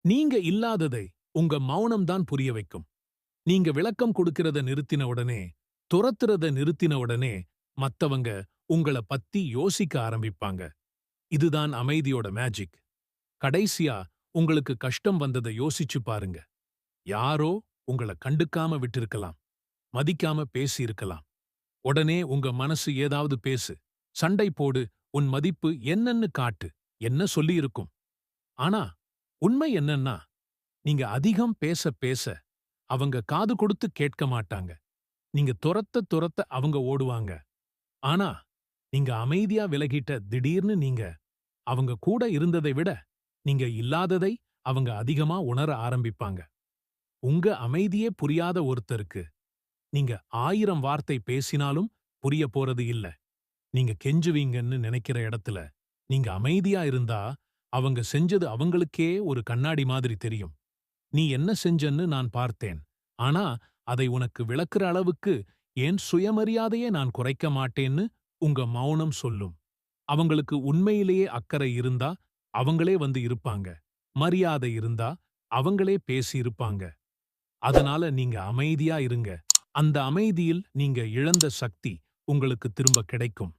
நீங்க இல்லாததை உங்க மௌனம் தான் புரிய வைக்கும். நீங்க விளக்கம் கொடுக்கிறத நிறுத்தின உடனே, துரத்துறத நிறுத்தின உடனே, மத்தவங்க உங்கள பத்தி யோசிக்க ஆரம்பிப்பாங்க. இதுதான் அமைதியோட மேஜிக். கடைசியா உங்களுக்கு கஷ்டம் வந்தத யோசிச்சு பாருங்க. யாரோ உங்கள கண்டுக்காம விட்டிருக்கலாம். மதிக்காம பேசியிருக்கலாம். உடனே உங்க மனசு ஏதாவது பேசு. சண்டை போடு. உன் மதிப்பு என்னன்னு காட்டு. என்ன சொல்லியிருக்கும். ஆனா, உண்மை என்னன்னா, நீங்க அதிகம் பேச பேச, அவங்க காது கொடுத்து கேட்க மாட்டாங்க. நீங்க துரத்த துரத்த அவங்க ஓடுவாங்க. ஆனா, நீங்க அமைதியா விலகிட்ட திடீர்னு நீங்க, அவங்க கூட இருந்ததை விட, நீங்க இல்லாததை அவங்க அதிகமா உணர ஆரம்பிப்பாங்க. உங்க அமைதியே புரியாத ஒருத்தருக்கு, நீங்க 1000 வார்த்தை பேசினாலும் புரிய போறது இல்ல. நீங்க கெஞ்சுவீங்கன்னு நினைக்கிற இடத்துல, நீங்க அமைதியா இருந்தா, அவங்க செஞ்சது அவங்களுக்கே ஒரு கண்ணாடி மாதிரி தெரியும். நீ என்ன செஞ்சன்னு நான் பார்த்தேன். ஆனா, அதை உனக்கு விளக்குற அளவுக்கு என் சுயமரியாதையை நான் குறைக்க மாட்டேன்னு உங்க மௌனம் சொல்லும். அவங்களுக்கு உண்மையிலேயே அக்கறை இருந்தா, அவங்களே வந்து இருப்பாங்க. மரியாதை இருந்தா, அவங்களே பேசி இருப்பாங்க. அதனால நீங்க அமைதியா இருங்க. அந்த அமைதியில் நீங்க இழந்த சக்தி உங்களுக்கு திரும்ப கிடைக்கும்.